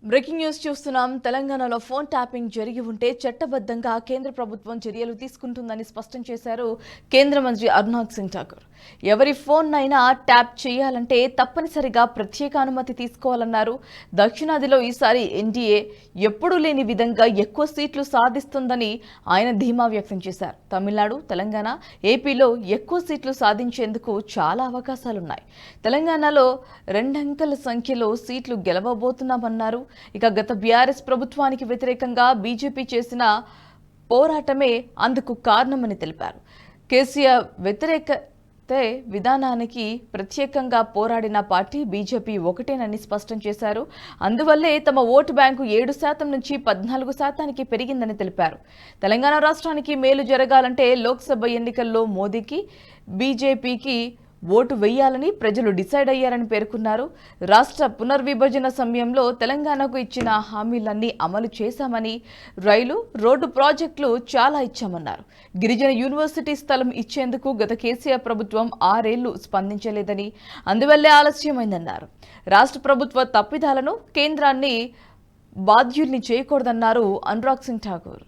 Breaking news చూస్తున్నాం. తెలంగాణలో phone tapping జరిగి ఉంటే చట్టబద్ధంగా కేంద్ర ప్రభుత్వం చర్యలు తీసుకుంటుందని స్పష్టం చేశారు కేంద్ర మంత్రి అర్నాథ్ సింగ్ ఠాకూర్. ఎవరి ఫోన్ అయినా ట్యాప్ చేయాలంటే తప్పనిసరిగా ప్రత్యేక అనుమతి తీసుకోవాలన్నారు. దక్షిణాదిలో ఈసారి ఎన్డీఏ ఎప్పుడూ లేని విధంగా ఎక్కువ సీట్లు సాధిస్తుందని ఆయన ధీమా వ్యక్తం చేశారు. తమిళనాడు, తెలంగాణ, ఏపీలో ఎక్కువ సీట్లు సాధించేందుకు చాలా అవకాశాలున్నాయి. తెలంగాణలో 2 అంకెల సంఖ్యలో సీట్లు గెలవబోతున్నామన్నారు. ఇక గత బీఆర్ఎస్ ప్రభుత్వానికి వ్యతిరేకంగా బీజేపీ చేసిన పోరాటమే అందుకు కారణమని తెలిపారు. కేసీఆర్ వ్యతిరేక విధానానికి ప్రత్యేకంగా పోరాడిన పార్టీ బీజేపీ ఒకటేనని స్పష్టం చేశారు. అందువల్లే తమ ఓటు బ్యాంకు 7% నుంచి 14% పెరిగిందని తెలిపారు. తెలంగాణ రాష్ట్రానికి మేలు జరగాలంటే లోక్సభ ఎన్నికల్లో మోదీకి, బీజేపీకి ఓటు వేయాలని ప్రజలు డిసైడ్ అయ్యారని పేర్కొన్నారు. రాష్ట్ర పునర్విభజన సమయంలో తెలంగాణకు ఇచ్చిన హామీలన్నీ అమలు చేశామని, రైలు, రోడ్డు ప్రాజెక్టులు చాలా ఇచ్చామన్నారు. గిరిజన యూనివర్సిటీ స్థలం ఇచ్చేందుకు గత కేసీఆర్ ప్రభుత్వం 6 ఏళ్లు స్పందించలేదని, అందువల్లే ఆలస్యమైందన్నారు. రాష్ట్ర ప్రభుత్వ తప్పిదాలను కేంద్రాన్ని బాధ్యుల్ని చేయకూడదన్నారు అనురాగ్ సింగ్ ఠాకూర్.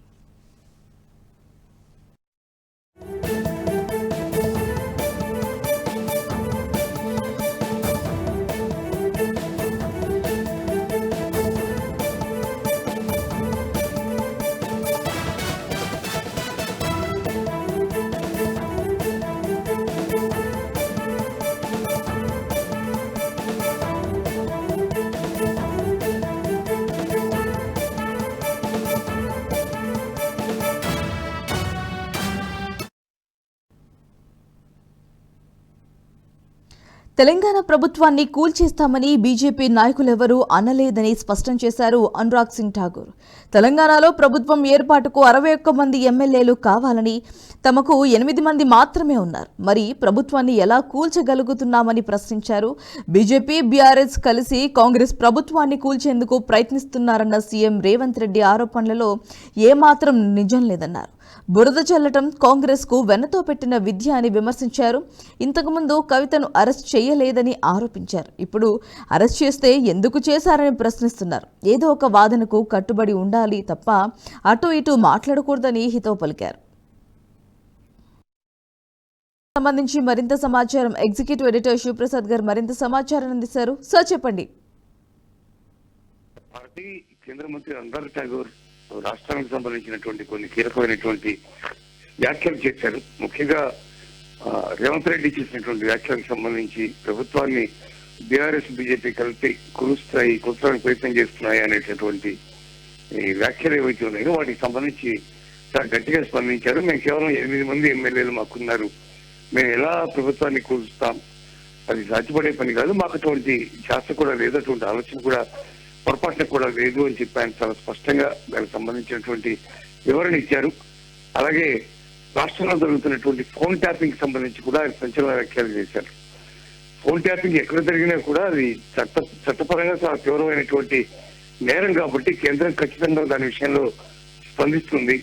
తెలంగాణ ప్రభుత్వాన్ని కూల్చేస్తామని బీజేపీ నాయకులెవరూ అనలేదని స్పష్టం చేశారు అనురాగ్ సింగ్ ఠాకూర్. తెలంగాణలో ప్రభుత్వం ఏర్పాటుకు 61 మంది ఎమ్మెల్యేలు కావాలని, తమకు 8 మంది మాత్రమే ఉన్నారు. మరి ప్రభుత్వాన్ని ఎలా కూల్చగలుగుతున్నామని ప్రశ్నించారు. బీజేపీ, బీఆర్ఎస్ కలిసి కాంగ్రెస్ ప్రభుత్వాన్ని కూల్చేందుకు ప్రయత్నిస్తున్నారన్న సీఎం రేవంత్ రెడ్డి ఆరోపణలలో ఏమాత్రం నిజం లేదన్నారు. బురద చల్లటం కాంగ్రెస్ కు వెన్నతో పెట్టిన విద్య అని విమర్శించారు. ఇంతకుముందు కవితను అరెస్ట్ చేయలేదని ఆరోపించారు. ఇప్పుడు అరెస్ట్ చేస్తే ఎందుకు చేశారని ప్రశ్నిస్తున్నారు. ఏదో ఒక వాదనకు కట్టుబడి ఉండాలి తప్ప అటు ఇటు మాట్లాడకూడదని హితవు పలికారు. సంబంధించి మరింత సమాచారం ఎగ్జిక్యూటివ్ ఎడిటర్ శివప్రసాద్ గారు మరింత సమాచారం అందిస్తారు. సార్ చెప్పండి. కేంద్ర మంత్రి అనురాగ్ ఠాకూర్ రాష్ట్రానికి సంబంధించినటువంటి కొన్ని కీలకమైనటువంటి వ్యాఖ్యలు చేశారు. ముఖ్యంగా రేవంత్ రెడ్డి చేసినటువంటి వ్యాఖ్యలకు సంబంధించి ప్రభుత్వాన్ని బీఆర్ఎస్, బీజేపీ కలిపి కూర్చోడానికి ప్రయత్నం చేస్తున్నాయి అనేటటువంటి వ్యాఖ్యలు ఏవైతే ఉన్నాయో వాటికి సంబంధించి చాలా గట్టిగా స్పందించారు. మేము కేవలం 8 మంది ఎమ్మెల్యేలు మాకున్నారు, మేము ఎలా ప్రభుత్వాన్ని కూల్చుతాం, అది సాధ్యపడే పని కాదు, మాకు అటువంటి శాస్త్ర కూడా లేదు, అటువంటి ఆలోచన కూడా పొరపాటున కూడా లేదు అని చెప్పి ఆయన చాలా స్పష్టంగా దానికి సంబంధించినటువంటి వివరణ ఇచ్చారు. అలాగే రాష్ట్రంలో జరుగుతున్నటువంటి ఫోన్ ట్యాపింగ్ సంబంధించి కూడా ఆయన సంచలన వ్యాఖ్యలు చేశారు. ఫోన్ ట్యాపింగ్ ఎక్కడ జరిగినా కూడా అది చట్టపరంగా చాలా తీవ్రమైనటువంటి నేరం కాబట్టి కేంద్రం ఖచ్చితంగా దాని విషయంలో స్పందిస్తుంది.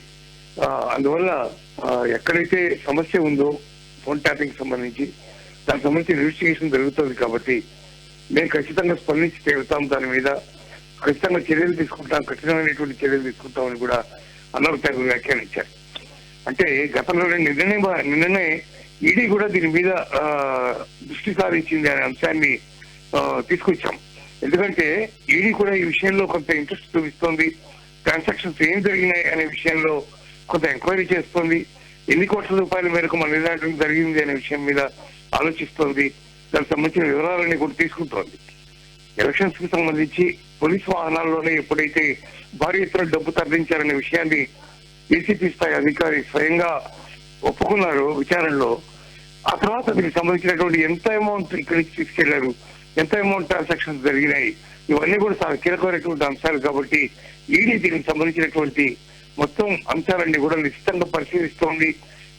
అందువల్ల ఎక్కడైతే సమస్య ఉందో ఫోన్ ట్యాపింగ్ సంబంధించి దానికి సంబంధించి ఇన్వెస్టిగేషన్ జరుగుతుంది కాబట్టి మేము ఖచ్చితంగా స్పందించి తీరుతాం, దాని మీద ఖచ్చితంగా చర్యలు తీసుకుంటాం, కఠినమైనటువంటి చర్యలు తీసుకుంటామని కూడా అనురాగ్ ఠాకూర్ వ్యాఖ్యానించారు. అంటే గతంలో నిన్ననే ఈడీ కూడా దీని మీద దృష్టి సారించింది అనే అంశాన్ని తీసుకొచ్చాం. ఎందుకంటే ఈడీ కూడా ఈ విషయంలో కొంత ఇంట్రెస్ట్ చూపిస్తోంది, ట్రాన్సాక్షన్స్ ఏం జరిగినాయి అనే విషయంలో కొంత ఎంక్వైరీ చేస్తోంది, ఎన్ని కోట్ల రూపాయల మేరకు మన నిదానం జరిగింది అనే విషయం మీద ఆలోచిస్తోంది, దానికి సంబంధించిన వివరాలన్నీ కూడా తీసుకుంటోంది. ఎలక్షన్స్ కి సంబంధించి పోలీసు వాహనాల్లోనే ఎప్పుడైతే భారీ ఎత్తున డబ్బు తరలించారనే విషయాన్ని ఏసీపీ స్థాయి అధికారి స్వయంగా ఒప్పుకున్నారు విచారణలో. ఆ తర్వాత దీనికి సంబంధించినటువంటి ఎంత అమౌంట్ ఇక్కడి నుంచి తీసుకెళ్లారు, ఎంత అమౌంట్ ట్రాన్సాక్షన్స్ జరిగినాయి, ఇవన్నీ కూడా చాలా కీలకమైనటువంటి అంశాలు కాబట్టి ఈడీ దీనికి సంబంధించినటువంటి మొత్తం అంశాలన్నీ కూడా నిశ్చితంగా పరిశీలిస్తోంది,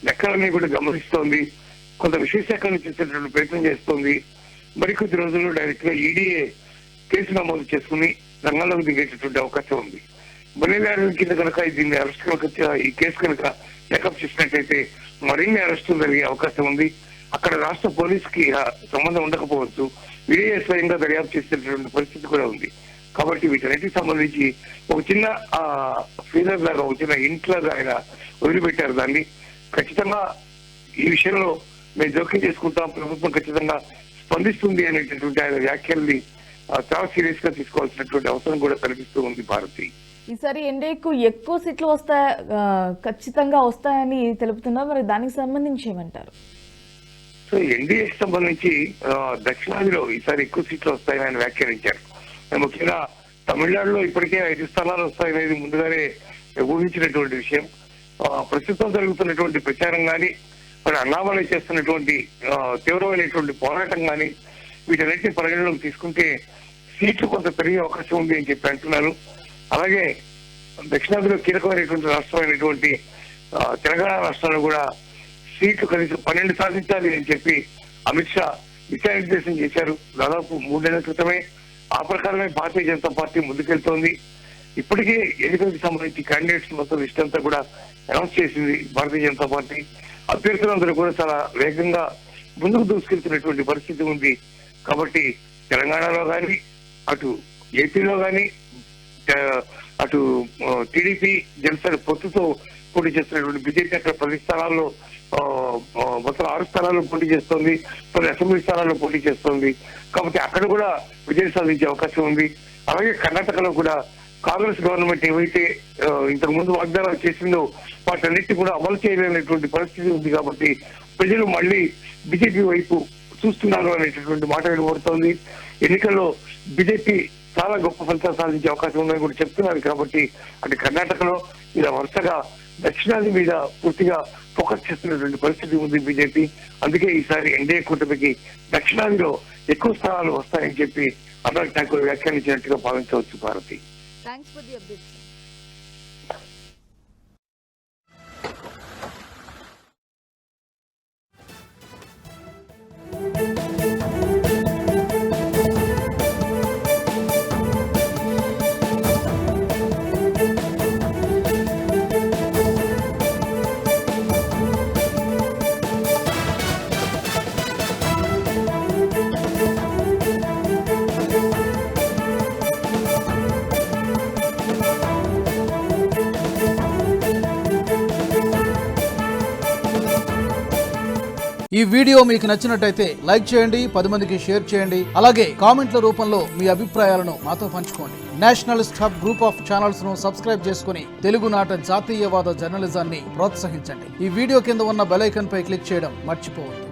లెక్కలన్నీ కూడా గమనిస్తోంది, కొంత విశేషాలను చేసేటువంటి ప్రయత్నం చేస్తోంది. మరికొద్ది రోజుల్లో డైరెక్ట్ గా ఈడీఏ కేసు నమోదు చేసుకుని రంగంలోకి దిగేటటువంటి అవకాశం ఉంది. బలిదారుల కింద కనుక దీన్ని అరెస్ట్ కనుక ఈ కేసు కనుక టేకప్ చేసినట్లయితే మరిన్ని అరెస్టులు జరిగే అవకాశం ఉంది. అక్కడ రాష్ట్ర పోలీసుకి సంబంధం ఉండకపోవచ్చు, వీడే స్వయంగా దర్యాప్తు చేసేటటువంటి పరిస్థితి కూడా ఉంది. కాబట్టి వీటన్నిటికి సంబంధించి ఒక చిన్న ఫీలర్ లాగా, ఒక చిన్న ఇంట్ లాగా ఆయన వదిలిపెట్టారు దాన్ని. ఖచ్చితంగా ఈ విషయంలో మేము జోక్యం చేసుకుంటాం, ప్రభుత్వం ఖచ్చితంగా స్పందిస్తుంది అనేటటువంటి ఆయన వ్యాఖ్యల్ని చాలా సీరియస్ గా తీసుకోవాల్సినటువంటి అవసరం కూడా కనిపిస్తూ ఉంది భారతి. ఈసారి ఎన్డీఏకు ఎక్కువ సీట్లు ఖచ్చితంగా వస్తాయని తెలుపుతున్నారు. మరి దానికి సంబంధించి ఏమంటారు? సో ఎన్డీఏకి సంబంధించి దక్షిణాదిలో ఈసారి ఎక్కువ సీట్లు వస్తాయని ఆయన వ్యాఖ్యానించారు. ముఖ్యంగా తమిళనాడులో ఇప్పటికే 5 స్థానాలు వస్తాయనేది ముందుగానే ఊహించినటువంటి విషయం. ప్రస్తుతం జరుగుతున్నటువంటి ప్రచారం కానీ, మరి అన్నామలై చేస్తున్నటువంటి తీవ్రమైనటువంటి పోరాటం కానీ, వీటన్నిటిని పరిగణలోకి తీసుకుంటే సీట్లు కొంత పెరిగే అవకాశం ఉంది అని చెప్పి అంటున్నారు. అలాగే దక్షిణాదిలో కీలకమైనటువంటి రాష్ట్రమైనటువంటి తెలంగాణ రాష్ట్రంలో కూడా సీట్లు కనీసం 12 సాధించాలి అని చెప్పి అమిత్ షా దిశానిర్దేశం చేశారు. దాదాపు 3 నెలల క్రితమే ఆ ప్రకారమే భారతీయ జనతా పార్టీ ముందుకెళ్తోంది. ఇప్పటికే ఎన్నికలకు సంబంధించి క్యాండిడేట్స్ మొత్తం లిస్ట్ అంతా కూడా అనౌన్స్ చేసింది భారతీయ జనతా పార్టీ. అభ్యర్థులందరూ కూడా చాలా వేగంగా ముందుకు దూసుకెళ్తున్నటువంటి పరిస్థితి ఉంది. కాబట్టి తెలంగాణలో కానీ, అటు ఏపీలో కానీ, అటు టీడీపీ జనసేన పొత్తుతో పోటీ చేస్తున్నటువంటి బీజేపీ అక్కడ 10 స్థానాల్లో మొత్తం 6 స్థానాల్లో పోటీ చేస్తోంది, 10 అసెంబ్లీ స్థానాల్లో పోటీ చేస్తోంది. కాబట్టి అక్కడ కూడా విజయం సాధించే అవకాశం ఉంది. అలాగే కర్ణాటకలో కూడా కాంగ్రెస్ గవర్నమెంట్ ఏవైతే ఇంతకు ముందు వాగ్దానాలు చేసిందో వాటన్నిటి కూడా అమలు చేయలేనటువంటి పరిస్థితి ఉంది. కాబట్టి ప్రజలు మళ్ళీ బీజేపీ వైపు చూస్తున్నారు అనేటటువంటి మాట వినబడుతోంది. ఎన్నికల్లో బీజేపీ చాలా గొప్ప ఫలితాలు సాధించే అవకాశం ఉందని కూడా చెప్తున్నారు. కాబట్టి అటు కర్ణాటకలో ఇలా వరుసగా దక్షిణాది మీద పూర్తిగా ఫోకస్ చేస్తున్నటువంటి పరిస్థితి ఉంది బీజేపీ. అందుకే ఈసారి ఎన్డీఏ కూటమికి దక్షిణాదిలో ఎక్కువ స్థానాలు వస్తాయని చెప్పి అనురాగ్ ఠాకూర్ వ్యాఖ్యానించినట్టుగా భావించవచ్చు Bharati. Thanks for the updates. ఈ వీడియో మీకు నచ్చినట్టయితే లైక్ చేయండి, 10 మందికి షేర్ చేయండి. అలాగే కామెంట్ల రూపంలో మీ అభిప్రాయాలను మాతో పంచుకోండి. Nationalist hub group of channels ను సబ్స్క్రైబ్ చేసుకుని తెలుగునాట జాతీయవాద జర్నలిజాన్ని ప్రోత్సహించండి. ఈ వీడియో కింద ఉన్న బెల్ ఐకాన్ పై క్లిక్ చేయడం మర్చిపోవద్దు.